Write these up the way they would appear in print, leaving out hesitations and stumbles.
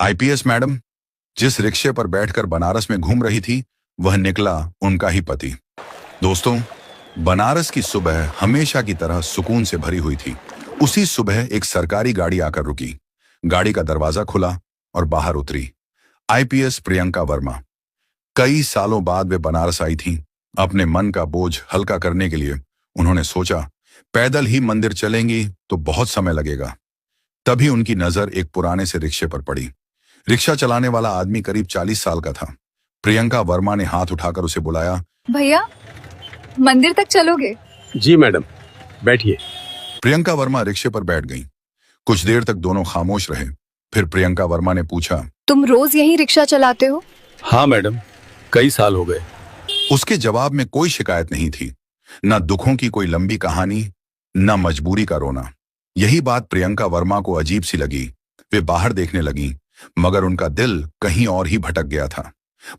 IPS madam जिस रिक्शे पर बैठकर बनारस में घूम रही थी, वह निकला उनका ही पति। दोस्तों, बनारस की सुबह हमेशा की तरह सुकून से भरी हुई थी। उसी सुबह एक सरकारी गाड़ी आकर रुकी। गाड़ी का दरवाजा खुला और बाहर उतरी आईपीएस प्रियंका वर्मा। कई सालों बाद वे बनारस आई थीं। अपने मन का बोझ हल्का करने के लिए उन्होंने सोचा, पैदल ही मंदिर चलेंगी तो बहुत समय लगेगा। तभी उनकी नजर एक पुराने से रिक्शे पर पड़ी। रिक्शा चलाने वाला आदमी करीब 40 साल का था। प्रियंका वर्मा ने हाथ उठाकर उसे बुलाया। भैया, मंदिर तक चलोगे? जी मैडम, बैठिए। प्रियंका वर्मा रिक्शे पर बैठ गईं। कुछ देर तक दोनों खामोश रहे। फिर प्रियंका वर्मा ने पूछा, तुम रोज यही रिक्शा चलाते हो? हाँ मैडम, कई साल हो गए। उसके जवाब में कोई शिकायत नहीं थी, न दुखों की कोई लंबी कहानी, न मजबूरी का रोना। यही बात प्रियंका वर्मा को अजीब सी लगी। वे बाहर देखने लगी, मगर उनका दिल कहीं और ही भटक गया था।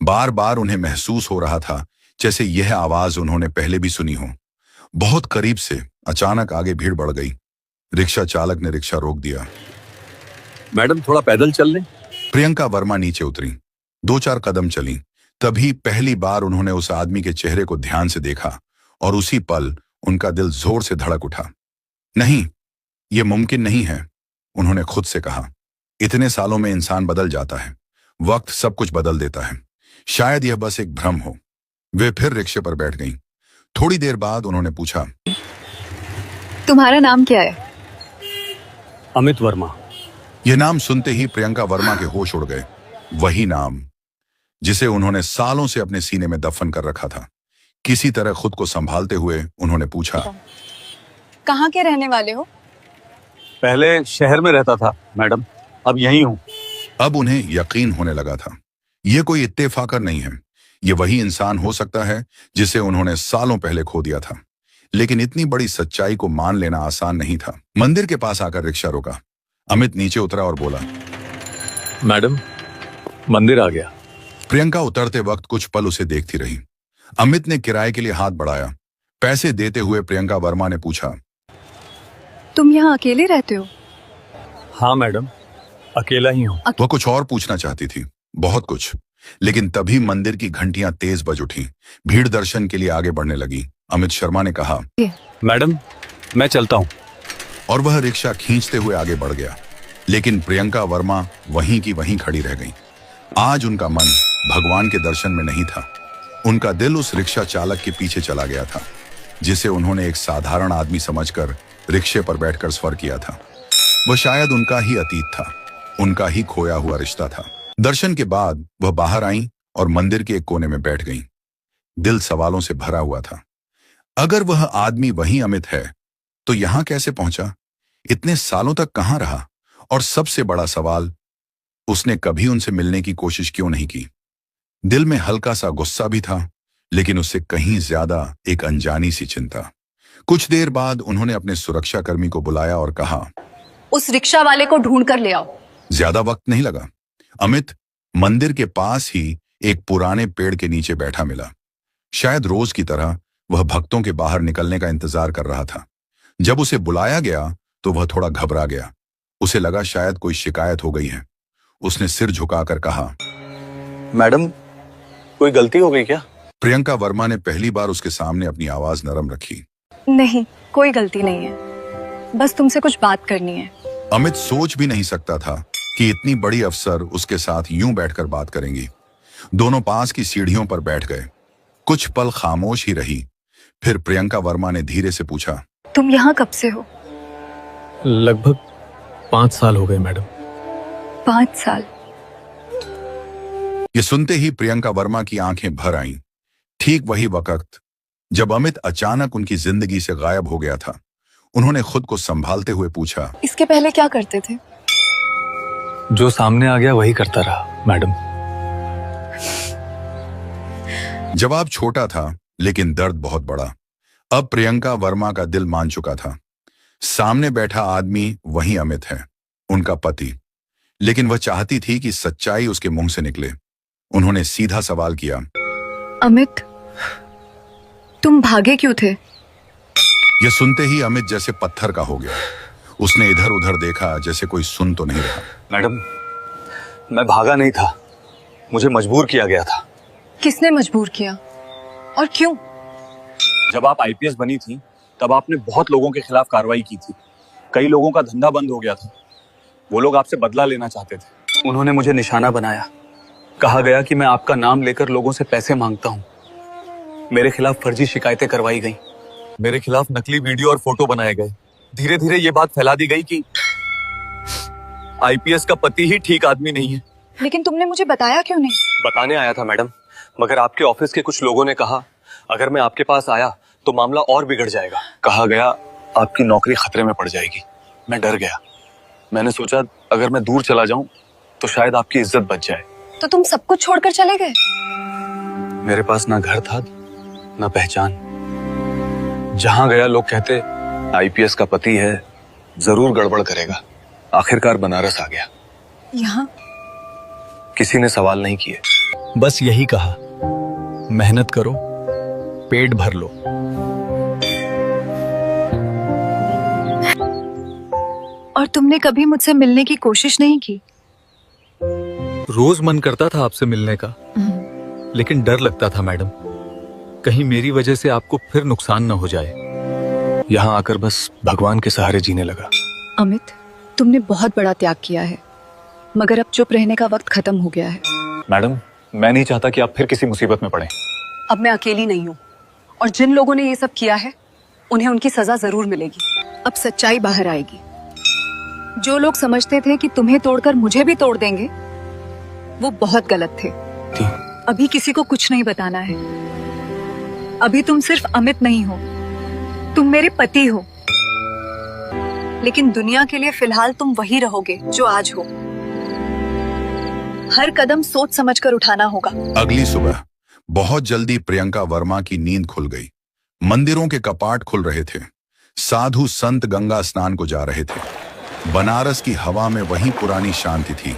बार बार उन्हें महसूस हो रहा था जैसे यह आवाज उन्होंने पहले भी सुनी हो। बहुत करीब से अचानक आगे भीड़ बढ़ गई। रिक्शा चालक ने रिक्शा रोक दिया। मैडम, थोड़ा पैदल चल लें? प्रियंका वर्मा नीचे उतरी। 2-4 कदम चली। तभी पहली बार उन्होंने उस आदमी के चेहरे को ध्यान से देखा और उसी पल उनका दिल जोर से धड़क उठा। नहीं, यह मुमकिन नहीं है, उन्होंने खुद से कहा। इतने सालों में इंसान बदल जाता है, वक्त सब कुछ बदल देता है। शायद यह बस एक भ्रम हो। वे फिर रिक्शे पर बैठ गईं। थोड़ी देर बाद उन्होंने पूछा, तुम्हारा नाम क्या है? अमित वर्मा। यह नाम सुनते ही प्रियंका वर्मा के होश उड़ गए। वही नाम जिसे उन्होंने सालों से अपने सीने में दफन कर रखा था। किसी तरह खुद को संभालते हुए उन्होंने पूछा, कहाँ के रहने वाले हो? पहले शहर में रहता था मैडम, अब यहीं हूँ। अब उन्हें यकीन होने लगा था। यह कोई इत्तेफाक नहीं है। यह वही इंसान हो सकता है जिसे उन्होंने सालों पहले खो दिया था। लेकिन इतनी बड़ी सच्चाई को मान लेना आसान नहीं था। मंदिर के पास आकर रिक्शा रोका। अमित नीचे उतरा और बोला, मैडम, मंदिर आ गया। प्रियंका उतरते वक्त कुछ पल उसे देखती रही। अमित ने किराए के लिए हाथ बढ़ाया। पैसे देते हुए प्रियंका वर्मा ने पूछा, तुम यहाँ अकेले रहते हो? हाँ मैडम, अकेला ही हूँ। वह कुछ और पूछना चाहती थी, बहुत कुछ, लेकिन तभी मंदिर की घंटियां तेज बज उठी। भीड़ दर्शन के लिए आगे बढ़ने लगी। अमित शर्मा ने कहा, मैडम, मैं चलता हूँ। और वह रिक्शा खींचते हुए आगे बढ़ गया। लेकिन प्रियंका वर्मा वहीं की वहीं खड़ी रह गई। आज उनका मन भगवान के दर्शन में नहीं था। उनका दिल उस रिक्शा चालक के पीछे चला गया था, जिसे उन्होंने एक साधारण आदमी समझकर रिक्शे पर बैठकर स्वर किया था। वह शायद उनका ही अतीत था, उनका ही खोया हुआ रिश्ता था। दर्शन के बाद वह बाहर आईं और मंदिर के एक कोने में बैठ गईं। दिल सवालों से भरा हुआ था। अगर वह आदमी वही अमित है तो यहां कैसे पहुंचा? इतने सालों तक कहां रहा? और सबसे बड़ा सवाल, उसने कभी उनसे मिलने की कोशिश क्यों नहीं की? दिल में हल्का सा गुस्सा भी था, लेकिन उससे कहीं ज्यादा एक अनजानी सी चिंता। कुछ देर बाद उन्होंने अपने सुरक्षाकर्मी को बुलाया और कहा, उस रिक्शा वाले को ढूंढ कर ले आओ। ज्यादा वक्त नहीं लगा। अमित मंदिर के पास ही एक पुराने पेड़ के नीचे बैठा मिला। शायद रोज की तरह वह भक्तों के बाहर निकलने का इंतजार कर रहा था। जब उसे बुलाया गया तो वह थोड़ा घबरा गया। उसे लगा शायद कोई शिकायत हो गई है। उसने सिर झुकाकर कहा, मैडम, कोई गलती हो गई क्या? प्रियंका वर्मा ने पहली बार उसके सामने अपनी आवाज नरम रखी। नहीं, कोई गलती नहीं है, बस तुमसे कुछ बात करनी है। अमित सोच भी नहीं सकता था कि इतनी बड़ी अफसर उसके साथ यूं बैठकर बात करेंगी। दोनों पास की सीढ़ियों पर बैठ गए। कुछ पल खामोश ही रही। फिर प्रियंका वर्मा ने धीरे से पूछा, तुम यहाँ कब से हो? लगभग 5 साल हो गए मैडम। 5 साल? ये सुनते ही प्रियंका वर्मा की आंखें भर आईं। ठीक वही वक्त जब अमित अचानक उनकी जिंदगी से गायब हो गया था। उन्होंने खुद को संभालते हुए पूछा, इसके पहले क्या करते थे? जो सामने आ गया वही करता रहा मैडम। जवाब छोटा था, लेकिन दर्द बहुत बड़ा। अब प्रियंका वर्मा का दिल मान चुका था। सामने बैठा आदमी वही अमित है, उनका पति। लेकिन वह चाहती थी कि सच्चाई उसके मुंह से निकले। उन्होंने सीधा सवाल किया, अमित, तुम भागे क्यों थे? यह सुनते ही अमित जैसे पत्थर का हो गया। उसने इधर उधर देखा, जैसे कोई सुन तो नहीं रहा। मैडम, मैं भागा नहीं था, मुझे मजबूर किया गया था। किसने मजबूर किया और क्यों? जब आप आईपीएस बनी थी तब आपने बहुत लोगों के खिलाफ कार्रवाई की थी। कई लोगों का धंधा बंद हो गया था। वो लोग आपसे बदला लेना चाहते थे। उन्होंने मुझे निशाना बनाया। कहा गया कि मैं आपका नाम लेकर लोगों से पैसे मांगता हूँ। मेरे खिलाफ फर्जी शिकायतें करवाई गई। मेरे खिलाफ नकली वीडियो और फोटो बनाए गए। धीरे धीरे ये बात फैला दी गई कि आईपीएस का पति ही ठीक आदमी नहीं है। लेकिन तुमने मुझे बताया क्यों नहीं? बताने आया था मैडम, मगर आपके ऑफिस के कुछ लोगों ने कहा अगर मैं आपके पास आया तो मामला और बिगड़ जाएगा। कहा गया आपकी नौकरी खतरे में पड़ जाएगी। मैं डर गया। मैंने सोचा अगर मैं दूर चला जाऊं तो शायद आपकी इज्जत बच जाए। तो तुम सब कुछ छोड़कर चले गए? मेरे पास ना घर था ना पहचान। जहां गया लोग कहते आईपीएस का पति है, जरूर गड़बड़ करेगा। आखिरकार बनारस आ गया। यहाँ किसी ने सवाल नहीं किए, बस यही कहा मेहनत करो, पेट भर लो। और तुमने कभी मुझसे मिलने की कोशिश नहीं की? रोज मन करता था आपसे मिलने का, लेकिन डर लगता था मैडम, कहीं मेरी वजह से आपको फिर नुकसान न हो जाए। यहाँ आकर बस भगवान के सहारे जीने लगा। अमित, तुमने बहुत बड़ा त्याग किया है, मगर अब चुप रहने का वक्त खत्म हो गया है। मैडम, मैं नहीं चाहता कि आप फिर किसी मुसीबत में पड़ें। अब मैं अकेली नहीं हूँ, और जिन लोगों ने ये सब किया है उन्हें उनकी सजा जरूर मिलेगी। अब सच्चाई बाहर आएगी। जो लोग समझते थे कि तुम्हें तोड़कर मुझे भी तोड़ देंगे, वो बहुत गलत थे। अभी किसी को कुछ नहीं बताना है। अभी तुम सिर्फ अमित नहीं हो, तुम मेरे पति हो। लेकिन दुनिया के लिए फिलहाल तुम वही रहोगे जो आज हो। हर कदम सोच समझकर उठाना होगा। अगली सुबह बहुत जल्दी प्रियंका वर्मा की नींद खुल गई। मंदिरों के कपाट खुल रहे थे। साधु संत गंगा स्नान को जा रहे थे। बनारस की हवा में वही पुरानी शांति थी,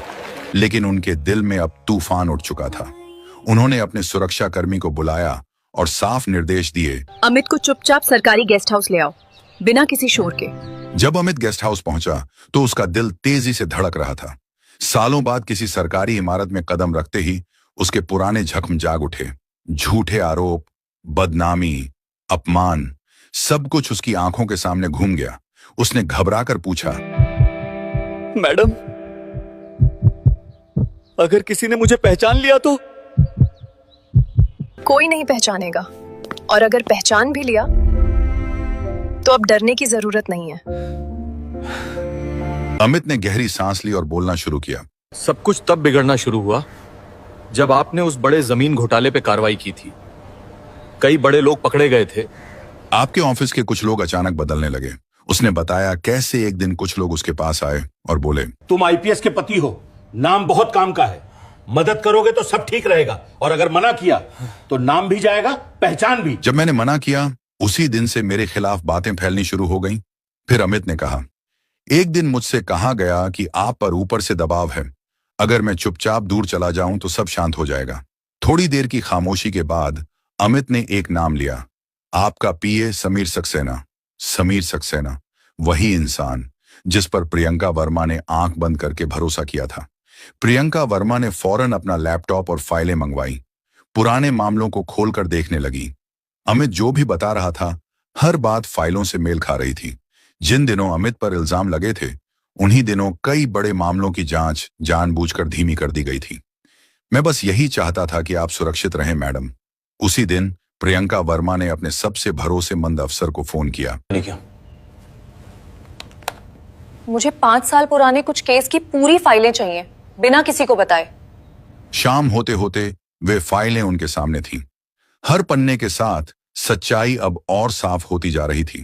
लेकिन उनके दिल में अब तूफान उठ चुका था। उन्होंने अपने सुरक्षा कर्मी को बुलाया और साफ निर्देश दिए, अमित को चुपचाप सरकारी गेस्ट हाउस ले आओ, बिना किसी शोर के। जब अमित गेस्ट हाउस पहुंचा तो उसका दिल तेजी से धड़क रहा था। सालों बाद किसी सरकारी इमारत में कदम रखते ही उसके पुराने जख्म जाग उठे। झूठे आरोप, बदनामी, अपमान, सब कुछ उसकी आंखों के सामने घूम गया। उसने घबराकर पूछा, मैडम, अगर किसी ने मुझे पहचान लिया तो? कोई नहीं पहचानेगा, और अगर पहचान भी लिया तो अब डरने की जरूरत नहीं है। अमित ने गहरी सांस ली और बोलना शुरू किया। सब कुछ तब बिगड़ना शुरू हुआ जब आपने उस बड़े जमीन घोटाले पे कार्रवाई की थी। कई बड़े लोग पकड़े गए थे। आपके ऑफिस के कुछ लोग अचानक बदलने लगे। उसने बताया कैसे एक दिन कुछ लोग उसके पास आए और बोले, तुम आईपीएस के पति हो, नाम बहुत काम का है, मदद करोगे तो सब ठीक रहेगा, और अगर मना किया तो नाम भी जाएगा, पहचान भी। जब मैंने मना किया उसी दिन से मेरे खिलाफ बातें फैलनी शुरू हो गईं। फिर अमित ने कहा, एक दिन मुझसे कहा गया कि आप पर ऊपर से दबाव है, अगर मैं चुपचाप दूर चला जाऊं तो सब शांत हो जाएगा। थोड़ी देर की खामोशी के बाद अमित ने एक नाम लिया, आपका पीए समीर सक्सेना। समीर सक्सेना, वही इंसान जिस पर प्रियंका वर्मा ने आंख बंद करके भरोसा किया था। प्रियंका वर्मा ने फौरन अपना लैपटॉप और फाइलें मंगवाई। पुराने मामलों को खोलकर देखने लगी। अमित जो भी बता रहा था, हर बात फाइलों से मेल खा रही थी। जिन दिनों अमित पर इल्जाम लगे थे, उन्हीं दिनों कई बड़े मामलों की जांच जानबूझकर धीमी कर दी गई थी। मैं बस यही चाहता था कि आप सुरक्षित रहें मैडम। उसी दिन प्रियंका वर्मा ने अपने सबसे भरोसेमंद अफसर को फोन किया। मुझे 5 साल पुराने कुछ केस की पूरी फाइलें चाहिए, बिना किसी को बताए। शाम होते होते वे फाइलें उनके सामने थीं। हर पन्ने के साथ सच्चाई अब और साफ होती जा रही थी।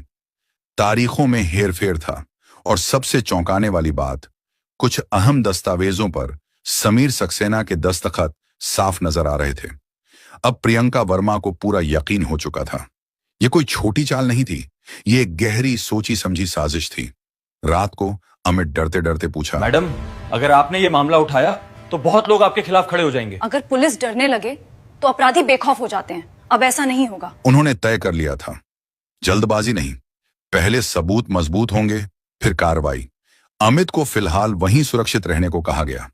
तारीखों में हेरफेर था, और सबसे चौंकाने वाली बात, कुछ अहम दस्तावेजों पर समीर सक्सेना के दस्तखत साफ नजर आ रहे थे। अब प्रियंका वर्मा को पूरा यकीन हो चुका था। यह कोई छोटी चाल नहीं थी, ये एक गहरी सोची समझी साजिश थी। रात को अमित डरते डरते पूछा, मैडम, अगर आपने ये मामला उठाया तो बहुत लोग आपके खिलाफ खड़े हो जाएंगे। अगर पुलिस डरने लगे तो अपराधी बेखौफ हो जाते हैं। अब ऐसा नहीं होगा। उन्होंने तय कर लिया था, जल्दबाजी नहीं, पहले सबूत मजबूत होंगे, फिर कार्रवाई। अमित को फिलहाल वहीं सुरक्षित रहने को कहा गया।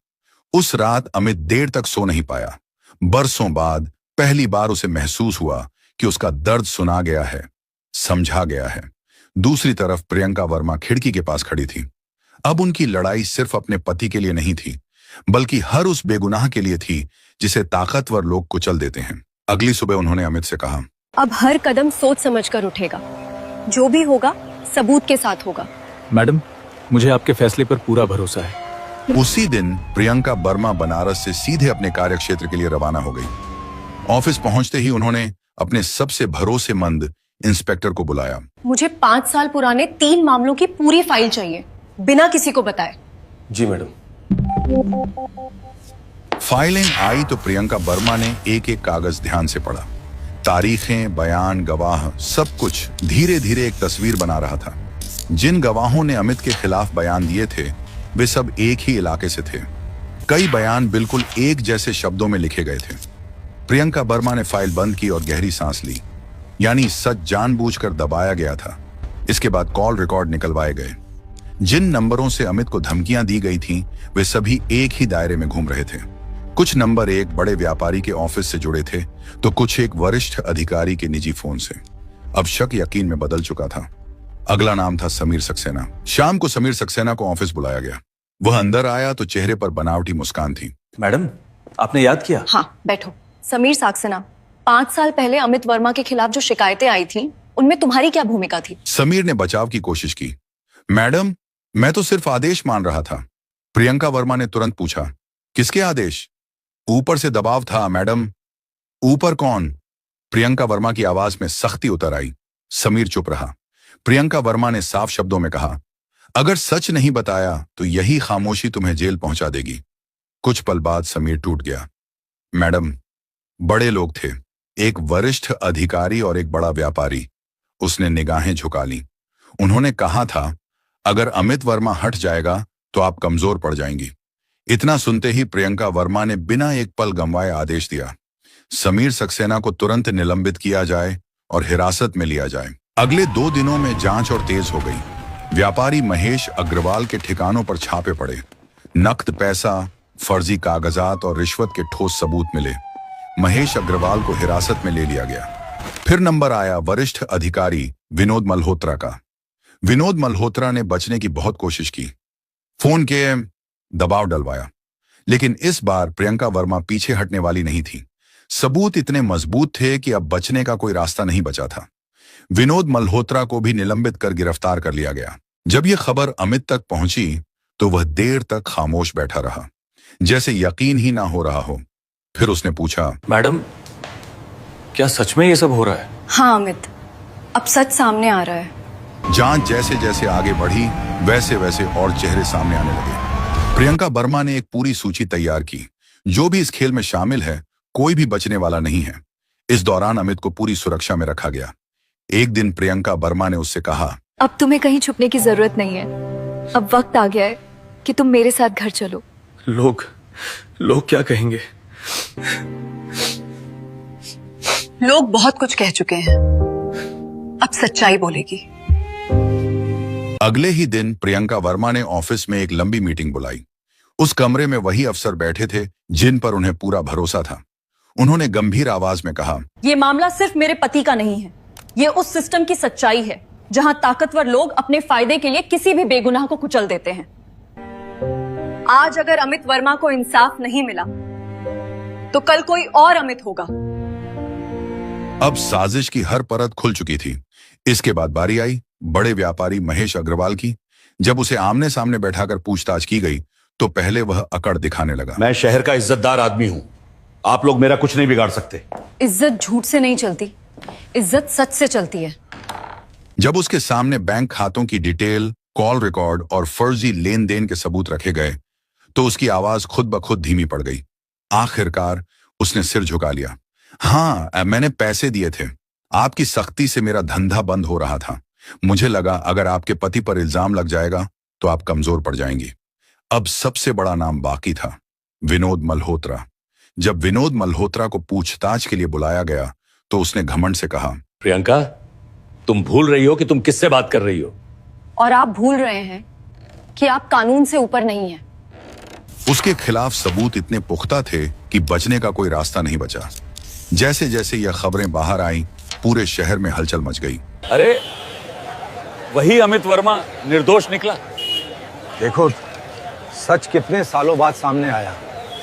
उस रात अमित देर तक सो नहीं पाया। बरसों बाद पहली बार उसे महसूस हुआ कि उसका दर्द सुना गया है, समझा गया है। दूसरी तरफ प्रियंका वर्मा खिड़की के पास खड़ी थी। अब उनकी लड़ाई सिर्फ अपने पति के लिए नहीं थी, बल्कि हर उस बेगुनाह के लिए थी जिसे ताकतवर लोग कुचल देते हैं। अगली सुबह उन्होंने अमित से कहा, अब हर कदम सोच समझकर उठेगा। जो भी होगा सबूत के साथ होगा। मैडम, मुझे आपके फैसले पर पूरा भरोसा है। उसी दिन प्रियंका वर्मा बनारस से सीधे अपने कार्यक्षेत्र के लिए रवाना हो गई। ऑफिस पहुंचते ही उन्होंने अपने सबसे भरोसेमंद इंस्पेक्टर को बुलाया। मुझे 5 साल पुराने 3 मामलों की पूरी फाइल चाहिए, बिना किसी को बताए। जी मैडम। फाइलें आई तो प्रियंका वर्मा ने एक एक कागज ध्यान से पढ़ा। तारीखें, बयान, गवाह, सब कुछ धीरे धीरे एक तस्वीर बना रहा था। जिन गवाहों ने अमित के खिलाफ बयान दिए थे वे सब एक ही इलाके से थे। कई बयान बिल्कुल एक जैसे शब्दों में लिखे गए थे। प्रियंका वर्मा ने फाइल बंद की और गहरी सांस ली, यानी सच जानबूझकर दबाया गया था। इसके बाद कॉल रिकॉर्ड निकलवाए गए। जिन नंबरों से अमित को धमकियां दी गई थीं, वे सभी एक ही दायरे में घूम रहे थे। कुछ नंबर एक बड़े व्यापारी के ऑफिस से जुड़े थे, तो कुछ एक वरिष्ठ अधिकारी के निजी फोन से। अब शक यकीन में बदल चुका था। अगला नाम था समीर सक्सेना। शाम को समीर सक्सेना को ऑफिस बुलाया गया। वह अंदर आया तो चेहरे पर बनावटी मुस्कान थी। मैडम, आपने याद किया? हाँ, बैठो। समीर सक्सेना, 5 साल पहले अमित वर्मा के खिलाफ जो शिकायतें आई थी उनमें तुम्हारी क्या भूमिका थी? समीर ने बचाव की कोशिश की। मैडम, मैं तो सिर्फ आदेश मान रहा था। प्रियंका वर्मा ने तुरंत पूछा, किसके आदेश? ऊपर से दबाव था मैडम। ऊपर कौन? प्रियंका वर्मा की आवाज में सख्ती उतर आई। समीर चुप रहा। प्रियंका वर्मा ने साफ शब्दों में कहा, अगर सच नहीं बताया तो यही खामोशी तुम्हें जेल पहुंचा देगी। कुछ पल बाद समीर टूट गया। मैडम, बड़े लोग थे, एक वरिष्ठ अधिकारी और एक बड़ा व्यापारी। उसने निगाहें झुका ली। उन्होंने कहा था, अगर अमित वर्मा हट जाएगा तो आप कमजोर पड़ जाएंगी। इतना सुनते ही प्रियंका वर्मा ने बिना एक पल गंवाए आदेश दिया, समीर सक्सेना को तुरंत निलंबित किया जाए और हिरासत में लिया जाए। अगले 2 दिनों में जांच और तेज हो गई। व्यापारी महेश अग्रवाल के ठिकानों पर छापे पड़े। नकद पैसा, फर्जी कागजात और रिश्वत के ठोस सबूत मिले। महेश अग्रवाल को हिरासत में ले लिया गया। फिर नंबर आया वरिष्ठ अधिकारी विनोद मल्होत्रा का। विनोद मल्होत्रा ने बचने की बहुत कोशिश की, फोन के दबाव डलवाया, लेकिन इस बार प्रियंका वर्मा पीछे हटने वाली नहीं थी। सबूत इतने मजबूत थे कि अब बचने का कोई रास्ता नहीं बचा था। विनोद मल्होत्रा को भी निलंबित कर गिरफ्तार कर लिया गया। जब यह खबर अमित तक पहुंची तो वह देर तक खामोश बैठा रहा, जैसे यकीन ही ना हो रहा हो। फिर उसने पूछा, मैडम, क्या सच में ये सब हो रहा है? हाँ अमित, अब सच सामने आ रहा है। जांच जैसे जैसे आगे बढ़ी वैसे वैसे और चेहरे सामने आने लगे। प्रियंका वर्मा ने एक पूरी सूची तैयार की। जो भी इस खेल में शामिल है, कोई भी बचने वाला नहीं है। इस दौरान अमित को पूरी सुरक्षा में रखा गया। एक दिन प्रियंका वर्मा ने उससे कहा, अब तुम्हें कहीं छुपने की जरूरत नहीं है। अब वक्त आ गया है कि तुम मेरे साथ घर चलो। लोग क्या कहेंगे? लोग बहुत कुछ कह चुके हैं, अब सच्चाई बोलेगी। अगले ही दिन प्रियंका वर्मा ने ऑफिस में एक लंबी मीटिंग बुलाई। उस कमरे में वही अफसर बैठे थे जिन पर उन्हें पूरा भरोसा था। उन्होंने गंभीर आवाज में कहा, ये मामला सिर्फ मेरे पति का नहीं है, ये उस सिस्टम की सच्चाई है जहां ताकतवर लोग अपने फायदे के लिए किसी भी बेगुनाह को कुचल देते हैं। आज अगर अमित वर्मा को इंसाफ नहीं मिला तो कल कोई और अमित होगा। अब साजिश की हर परत खुल चुकी थी। इसके बाद बारी आई बड़े व्यापारी महेश अग्रवाल की। जब उसे आमने सामने बैठाकर पूछताछ की गई तो पहले वह अकड़ दिखाने लगा। मैं शहर का इज्जतदार आदमी हूं, आप लोग मेरा कुछ नहीं बिगाड़ सकते। इज्जत झूठ से नहीं चलती, इज्जत सच से चलती है। जब उसके सामने बैंक खातों की डिटेल, कॉल रिकॉर्ड और फर्जी लेन देन के सबूत रखे गए तो उसकी आवाज खुद ब खुद धीमी पड़ गई। आखिरकार उसने सिर झुका लिया। हाँ, मैंने पैसे दिए थे। आपकी सख्ती से मेरा धंधा बंद हो रहा था। मुझे लगा अगर आपके पति पर इल्जाम लग जाएगा तो आप कमजोर पड़ जाएंगी। अब सबसे बड़ा नाम बाकी था, विनोद मल्होत्रा। जब विनोद मल्होत्रा को पूछताछ के लिए बुलाया गया तो उसने घमंड से कहा, प्रियंका, तुम भूल रही हो कि तुम किससे बात कर रही हो। और आप भूल रहे हैं कि आप कानून से ऊपर नहीं हैं। उसके खिलाफ सबूत इतने पुख्ता थे कि बचने का कोई रास्ता नहीं बचा। जैसे जैसे यह खबरें बाहर आईं, पूरे शहर में हलचल मच गई। अरे वही अमित वर्मा निर्दोष निकला। देखो सच कितने सालों बाद सामने आया।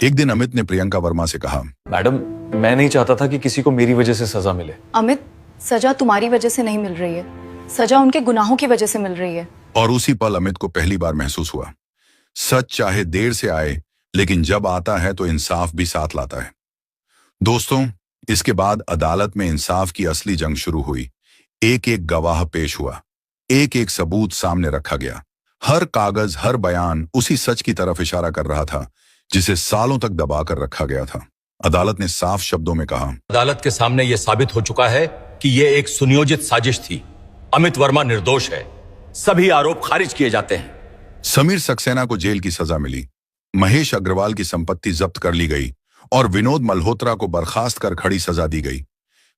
एक दिन अमित ने प्रियंका वर्मा से कहा, मैडम, मैं नहीं चाहता था कि किसी को मेरी वजह से सजा मिले। अमित, सजा तुम्हारी वजह से नहीं मिल रही है, सजा उनके गुनाहों की वजह से मिल रही है। और उसी पल अमित को पहली बार महसूस हुआ, सच चाहे देर से आए, लेकिन जब आता है तो इंसाफ भी साथ लाता है। दोस्तों, इसके बाद अदालत में इंसाफ की असली जंग शुरू हुई। एक एक गवाह पेश हुआ, एक एक सबूत सामने रखा गया। हर कागज, हर बयान उसी सच की तरफ इशारा कर रहा था जिसे सालों तक दबाकर रखा गया था। अदालत ने साफ शब्दों में कहा, अदालत के सामने यह साबित हो चुका है कि यह एक सुनियोजित साजिश थी। अमित वर्मा निर्दोष है, सभी आरोप खारिज किए जाते हैं। समीर सक्सेना को जेल की सजा मिली, महेश अग्रवाल की संपत्ति जब्त कर ली गई और विनोद मल्होत्रा को बर्खास्त कर खड़ी सजा दी गई।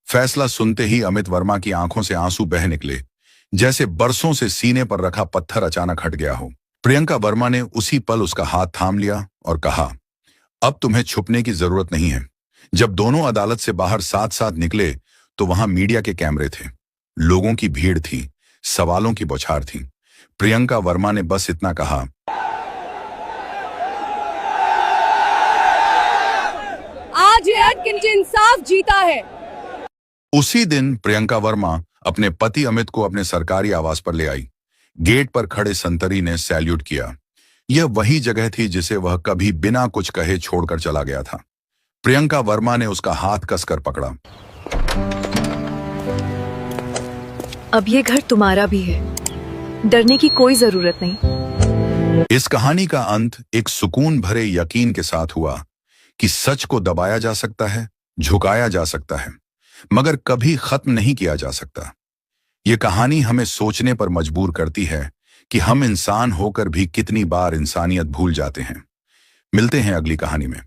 फैसला सुनते ही अमित वर्मा की आंखों से आंसू बह निकले, जैसे बरसों से सीने पर रखा पत्थर अचानक हट गया हो। प्रियंका वर्मा ने उसी पल उसका हाथ थाम लिया और कहा, अब तुम्हें छुपने की जरूरत नहीं है। जब दोनों अदालत से बाहर साथ साथ निकले तो वहां मीडिया के कैमरे थे, लोगों की भीड़ थी, सवालों की बौछार थी। प्रियंका वर्मा ने बस इतना कहा, आज ये एटकिंस इंसाफ जीता है। उसी दिन प्रियंका वर्मा अपने पति अमित को अपने सरकारी आवास पर ले आई। गेट पर खड़े संतरी ने सैल्यूट किया। यह वही जगह थी जिसे वह कभी बिना कुछ कहे छोड़कर चला गया था। प्रियंका वर्मा ने उसका हाथ कसकर पकड़ा। अब ये घर तुम्हारा भी है, डरने की कोई जरूरत नहीं। इस कहानी का अंत एक सुकून भरे यकीन के साथ हुआ कि सच को दबाया जा सकता है, झुकाया जा सकता है, मगर कभी खत्म नहीं किया जा सकता। ये कहानी हमें सोचने पर मजबूर करती है कि हम इंसान होकर भी कितनी बार इंसानियत भूल जाते हैं। मिलते हैं अगली कहानी में।